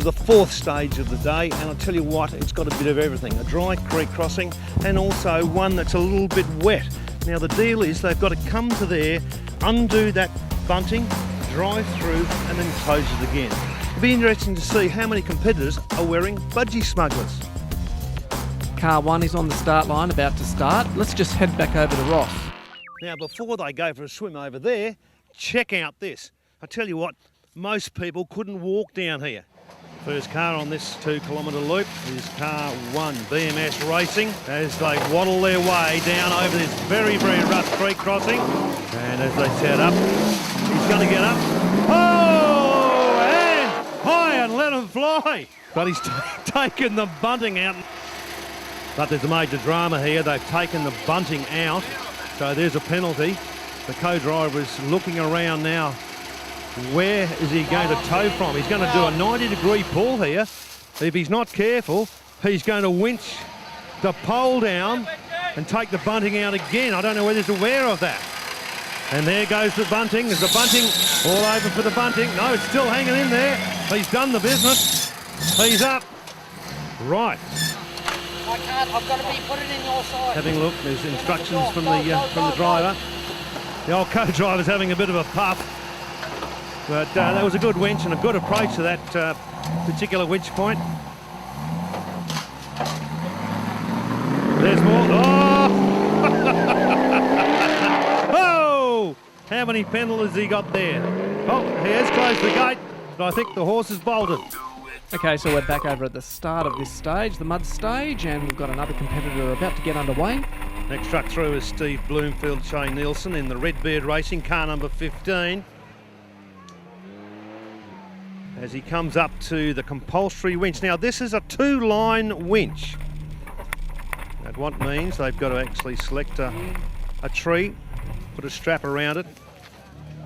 is the fourth stage of the day, and I'll tell you what, it's got a bit of everything. A dry creek crossing and also one that's a little bit wet. Now the deal is they've got to come to there, undo that bunting, drive through and then close it again. It'll be interesting to see how many competitors are wearing budgie smugglers. Car 1 is on the start line, about to start. Let's just head back over to Ross. Now before they go for a swim over there, check out this. I tell you what, most people couldn't walk down here. First car on this 2 kilometre loop is car 1, BMS Racing, as they waddle their way down over this very, very rough creek crossing. And as they set up, he's going to get up. Oh, and high and let him fly. But he's taken the bunting out. But there's a major drama here. They've taken the bunting out, so there's a penalty. The co-driver is looking around now. Where is he going to tow from? He's going to do a 90-degree pull here. If he's not careful, he's going to winch the pole down and take the bunting out again. I don't know whether he's aware of that. And there goes the bunting. There's the bunting all over for the bunting. No, it's still hanging in there. He's done the business. He's up. Right. I can't. I've got to be put it in your side. Having a look, there's instructions from the driver. The old co-driver's having a bit of a puff. But that was a good winch and a good approach to that particular winch point. There's more. Oh! Oh! How many penalties he got there? Oh, he has closed the gate, but I think the horse is bolted. Okay, so we're back over at the start of this stage, the mud stage, and we've got another competitor about to get underway. Next truck through is Steve Bloomfield, Shane Nielsen in the Redbeard Racing, car number 15. As he comes up to the compulsory winch. Now this is a 2-line winch. That what means they've got to actually select a tree, put a strap around it,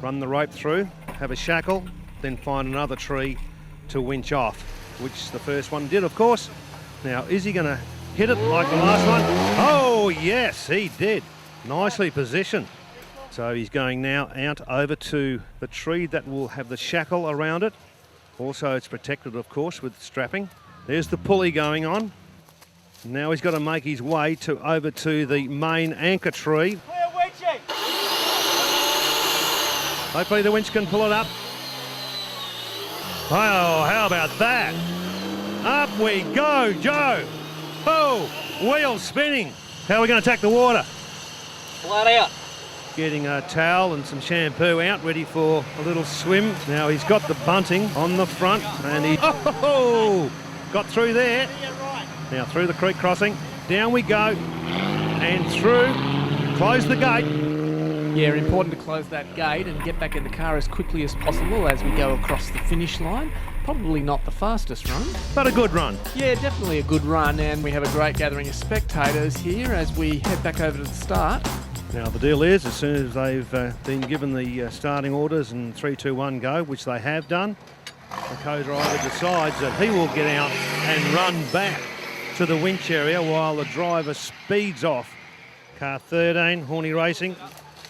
run the rope through, have a shackle, then find another tree to winch off, which the first one did, of course. Now is he going to hit it like the last one? Oh yes, he did. Nicely positioned. So he's going now out over to the tree that will have the shackle around it. Also, it's protected, of course, with strapping. There's the pulley going on. Now he's got to make his way over to the main anchor tree. Clear winching. Hopefully the winch can pull it up. Oh, how about that? Up we go, Joe. Oh, wheel spinning. How are we going to attack the water? Flat out. Getting a towel and some shampoo out, ready for a little swim. Now he's got the bunting on the front and he got through there. Now through the creek crossing, down we go and through, close the gate. Yeah, important to close that gate and get back in the car as quickly as possible as we go across the finish line. Probably not the fastest run, but a good run. Yeah, definitely a good run, and we have a great gathering of spectators here as we head back over to the start. Now the deal is, as soon as they've been given the starting orders and 3, 2, 1 go, which they have done, the co-driver decides that he will get out and run back to the winch area while the driver speeds off. Car 13, Horney Racing,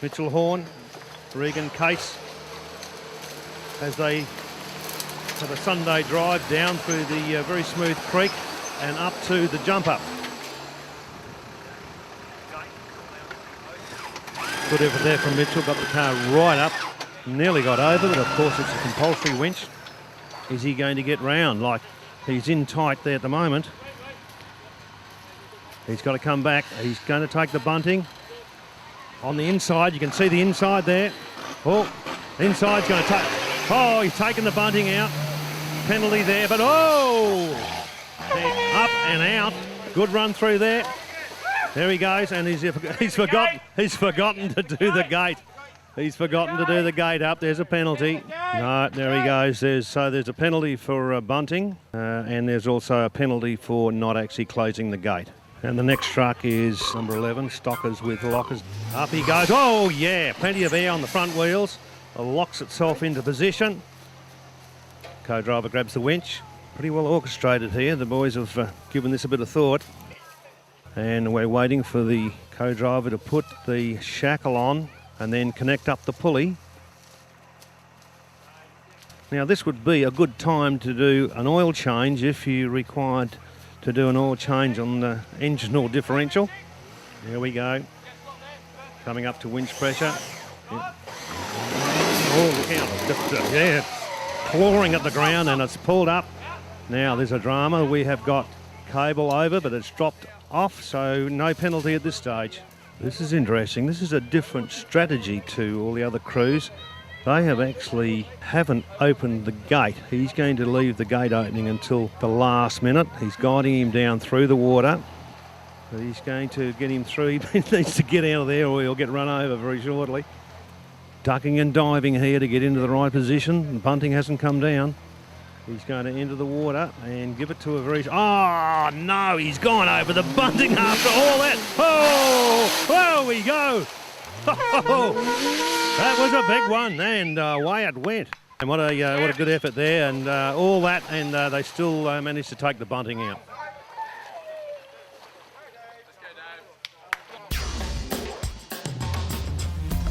Mitchell Horn, Regan Case, as they have a Sunday drive down through the very smooth creek and up to the jump up. Good effort there from Mitchell, got the car right up, nearly got over, but of course it's a compulsory winch. Is he going to get round? Like, he's in tight there at the moment. He's got to come back. He's going to take the bunting. On the inside, you can see the inside there. Oh, inside's going to take. Oh, he's taken the bunting out. Penalty there, but oh! Up and out. Good run through there. There he goes, and he's forgotten to do the gate. He's forgotten to do the gate up. There's a penalty. No, there he goes. There's a penalty for bunting, and there's also a penalty for not actually closing the gate. And the next truck is number 11, Stockers with lockers. Up he goes. Oh yeah, plenty of air on the front wheels. It locks itself into position. Co-driver grabs the winch. Pretty well orchestrated here. The boys have given this a bit of thought. And we're waiting for the co-driver to put the shackle on and then connect up the pulley. Now this would be a good time to do an oil change if you required to do an oil change on the engine or differential. Here we go. Coming up to winch pressure. Yeah. Oh, look out. Yeah, clawing at the ground and it's pulled up. Now there's a drama. We have got cable over, but it's dropped off, so no penalty at this stage. This is interesting. This is a different strategy to all the other crews. They haven't opened the gate. He's going to leave the gate opening until the last minute. He's guiding him down through the water. But he's going to get him through. He needs to get out of there or he'll get run over very shortly. Ducking and diving here to get into the right position. The bunting hasn't come down. He's going to enter the water and give it to a very... Oh, no, he's gone over the bunting after all that. Oh, there we go. Oh, that was a big one, and away it went. And what a good effort there, and all that, and they still managed to take the bunting out.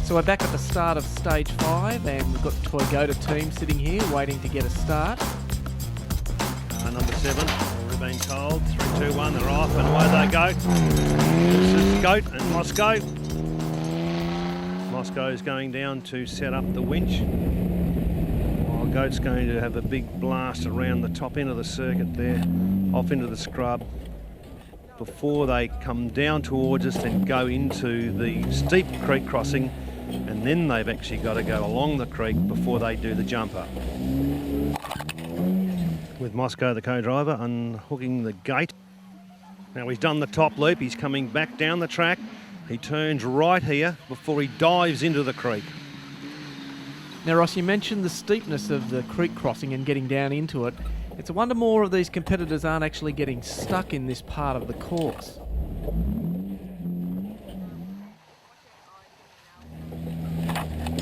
So we're back at the start of stage 5, and we've got the Toygoata team sitting here waiting to get a start. Number 7, we've been told, 3, 2, 1, they're off, and away they go. This is Goat and Moscow. Moscow's going down to set up the winch, while Goat's going to have a big blast around the top end of the circuit there, off into the scrub, before they come down towards us and go into the steep creek crossing, and then they've actually got to go along the creek before they do the jump up. With Moscow, the co-driver, unhooking the gate. Now he's done the top loop, he's coming back down the track. He turns right here before he dives into the creek. Now, Ross, you mentioned the steepness of the creek crossing and getting down into it. It's a wonder more of these competitors aren't actually getting stuck in this part of the course.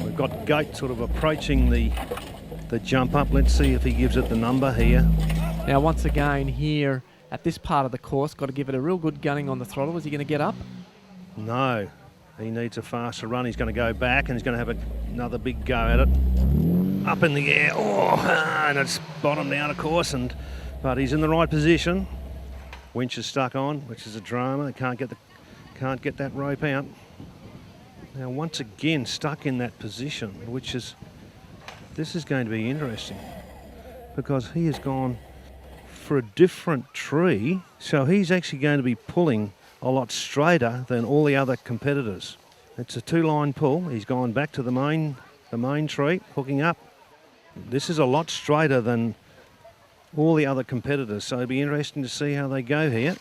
We've got Goat sort of approaching the jump up. Let's see if he gives it the number here. Now, once again, here at this part of the course, got to give it a real good gunning on the throttle. Is he going to get up? No, he needs a faster run. He's going to go back and he's going to have another big go at it. Up in the air, and it's bottomed out, of course, but he's in the right position. Winch is stuck on, which is a drama. He can't get that rope out. Now, once again, stuck in that position, this is going to be interesting because he has gone for a different tree, so he's actually going to be pulling a lot straighter than all the other competitors. It's a 2-line pull. He's gone back to the main tree, hooking up. This is a lot straighter than all the other competitors, so it'll be interesting to see how they go here.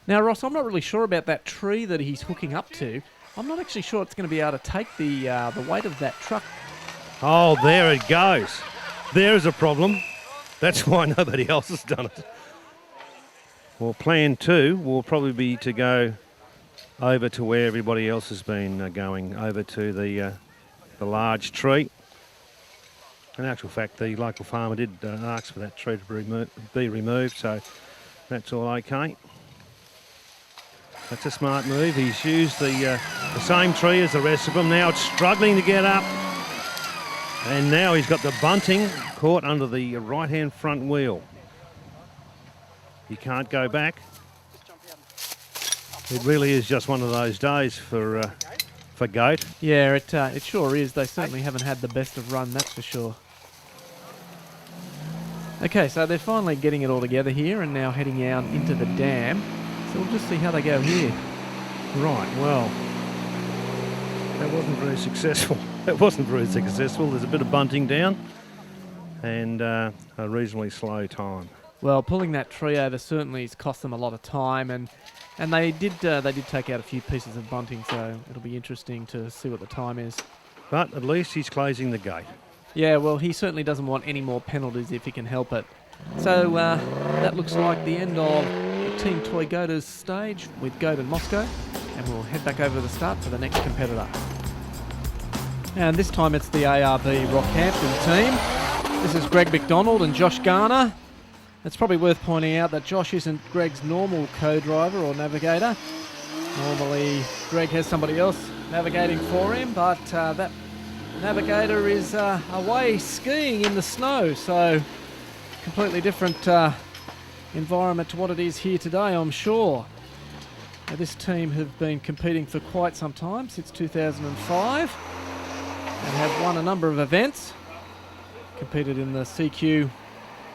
Now, Ross, I'm not really sure about that tree that he's hooking up to. I'm not actually sure it's going to be able to take the weight of that truck. Oh, there it goes. There's a problem. That's why nobody else has done it. Well, plan 2 will probably be to go over to where everybody else has been going, over to the large tree. In actual fact, the local farmer did ask for that tree to be removed, so that's all okay. That's a smart move. He's used the same tree as the rest of them. Now it's struggling to get up. And now he's got the bunting caught under the right-hand front wheel. He can't go back. It really is just one of those days for Goat. Yeah, it sure is. They certainly haven't had the best of run, that's for sure. Okay, so they're finally getting it all together here and now heading out into the dam. So we'll just see how they go here. Right, well, that wasn't very successful. There's a bit of bunting down and a reasonably slow time. Well, pulling that tree over certainly has cost them a lot of time, and they did take out a few pieces of bunting, so it'll be interesting to see what the time is. But at least he's closing the gate. Yeah, well, he certainly doesn't want any more penalties if he can help it. So that looks like the end of Team Toygoata's stage with Goat and Moscow, and we'll head back over to the start for the next competitor. And this time it's the ARB Rockhampton team. This is Greg McDonald and Josh Garner. It's probably worth pointing out that Josh isn't Greg's normal co-driver or navigator. Normally Greg has somebody else navigating for him, but that Navigator is away skiing in the snow, so completely different environment to what it is here today, I'm sure. Now, this team have been competing for quite some time, since 2005, and have won a number of events. Competed in the CQ,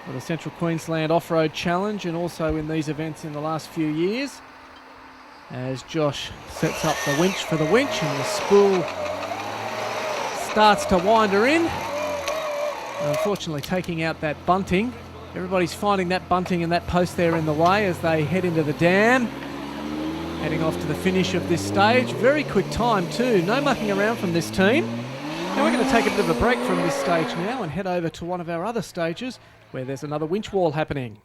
or the Central Queensland Off-Road Challenge, and also in these events in the last few years. As Josh sets up the winch for the winch, and the spool starts to wind her in. Unfortunately, taking out that bunting. Everybody's finding that bunting and that post there in the way as they head into the dam. Heading off to the finish of this stage. Very quick time too, no mucking around from this team. Now we're going to take a bit of a break from this stage now and head over to one of our other stages where there's another winch wall happening.